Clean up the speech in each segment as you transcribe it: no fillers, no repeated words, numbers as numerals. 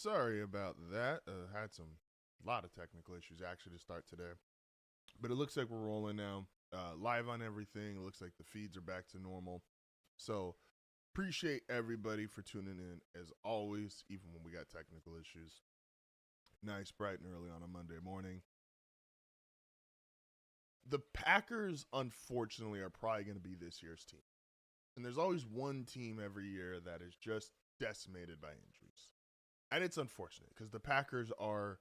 Sorry about that. Had some lot of technical issues actually to start today, but it looks like we're rolling now. Live on everything. It looks like the feeds are back to normal. So appreciate everybody for tuning in as always, even when we got technical issues. Nice, bright and early on a Monday morning. The Packers, unfortunately, are probably going to be this year's team. And there's always one team every year that is just decimated by injuries. And it's unfortunate because the Packers are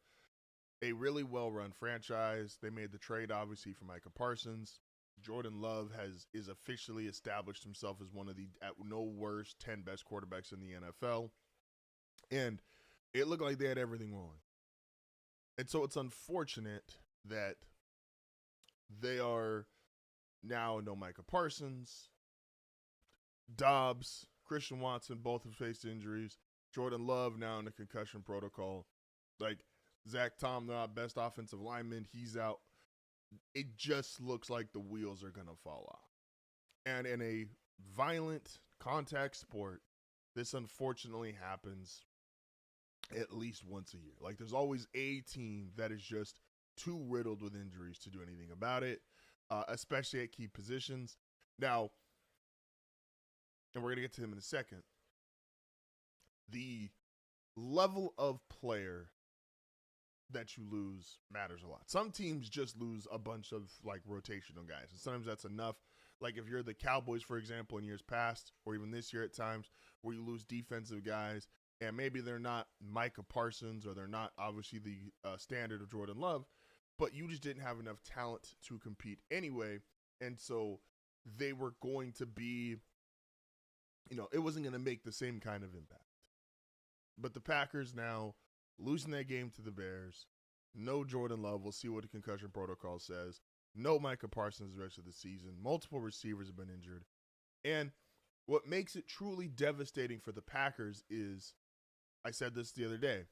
a really well-run franchise. They made the trade, obviously, for Micah Parsons. Jordan Love is officially established himself as one of the, at no worst, 10 best quarterbacks in the NFL. And it looked like they had everything rolling. And so it's unfortunate that they are now no Micah Parsons. Dobbs, Christian Watson, both have faced injuries. Jordan Love now in the concussion protocol. Like, Zach Tom, the best offensive lineman, he's out. It just looks like the wheels are going to fall off. And in a violent contact sport, this unfortunately happens at least once a year. Like, there's always a team that is just too riddled with injuries to do anything about it, especially at key positions. Now, and we're going to get to him in a second, the level of player that you lose matters a lot. Some teams just lose a bunch of, like, rotational guys, and sometimes that's enough. Like, if you're the Cowboys, for example, in years past, or even this year at times, where you lose defensive guys, and maybe they're not Micah Parsons, or they're not, obviously, the standard of Jordan Love, but you just didn't have enough talent to compete anyway, and so they were going to be, it wasn't going to make the same kind of impact. But the Packers now losing that game to the Bears. No Jordan Love. We'll see what the concussion protocol says. No Micah Parsons the rest of the season. Multiple receivers have been injured. And what makes it truly devastating for the Packers is, I said this the other day,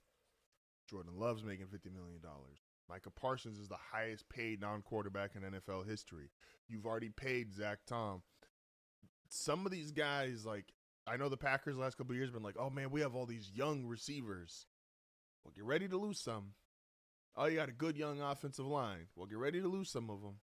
Jordan Love's making $50 million. Micah Parsons is the highest paid non-quarterback in NFL history. You've already paid Zach Tom. Some of these guys, like, I know the Packers the last couple of years have been like, oh, man, we have all these young receivers. Well, get ready to lose some. Oh, you got a good young offensive line. Well, get ready to lose some of them.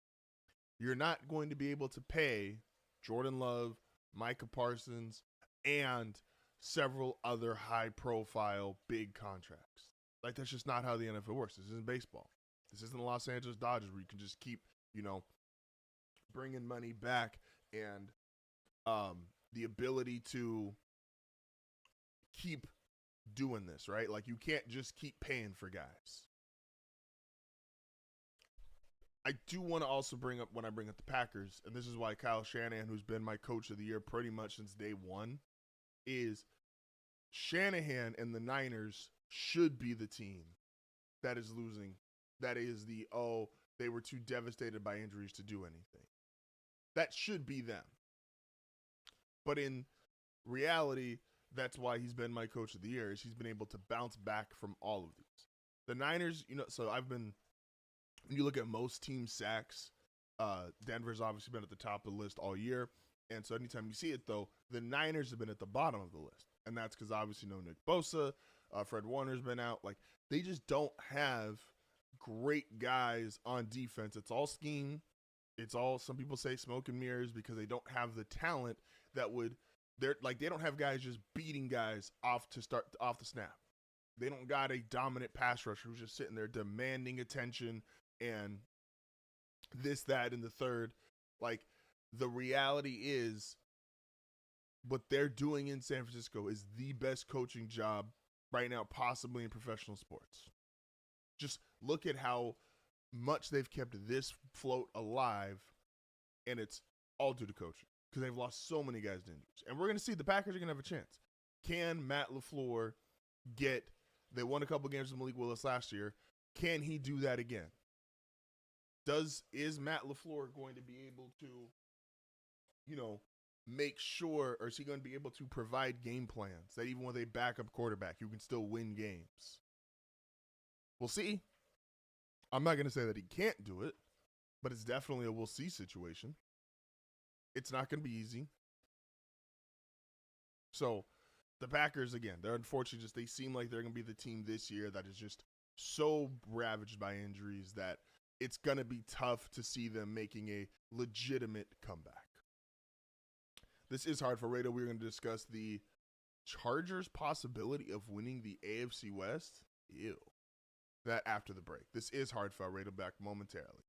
You're not going to be able to pay Jordan Love, Micah Parsons, and several other high-profile big contracts. Like, that's just not how the NFL works. This isn't baseball. This isn't the Los Angeles Dodgers where you can just keep, bringing money back and the ability to keep doing this, right? Like, you can't just keep paying for guys. I do want to also bring up, when I bring up the Packers, and this is why Kyle Shanahan, who's been my coach of the year pretty much since day one, is Shanahan and the Niners should be the team that is losing. That is they were too devastated by injuries to do anything. That should be them. But in reality, that's why he's been my coach of the year, is he's been able to bounce back from all of these. The Niners, when you look at most team sacks, Denver's obviously been at the top of the list all year. And so anytime you see it, though, the Niners have been at the bottom of the list. And that's because obviously no Nick Bosa, Fred Warner's been out. Like, they just don't have great guys on defense. It's all scheme. It's all, some people say, smoke and mirrors, because they don't have the talent that would, they don't have guys just beating guys off the snap. They don't got a dominant pass rusher who's just sitting there demanding attention and this, that, and the third. Like, the reality is, what they're doing in San Francisco is the best coaching job right now, possibly in professional sports. Just look at how much they've kept this float alive, and it's all due to coaching, because they've lost so many guys to injuries. And we're going to see the Packers are going to have a chance. Can Matt LaFleur they won a couple games with Malik Willis last year. Can he do that again? Is Matt LaFleur going to be able to, make sure, or is he going to be able to provide game plans that even with a backup quarterback, you can still win games? We'll see. I'm not going to say that he can't do it, but it's definitely a we'll see situation. It's not going to be easy. So The Packers, again, they're unfortunately they seem like they're going to be the team this year that is just so ravaged by injuries that it's going to be tough to see them making a legitimate comeback. This is HardFoul Radio. We're going to discuss the Chargers' possibility of winning the AFC West. Ew. That after the break. This is HardFoul Radio, back momentarily.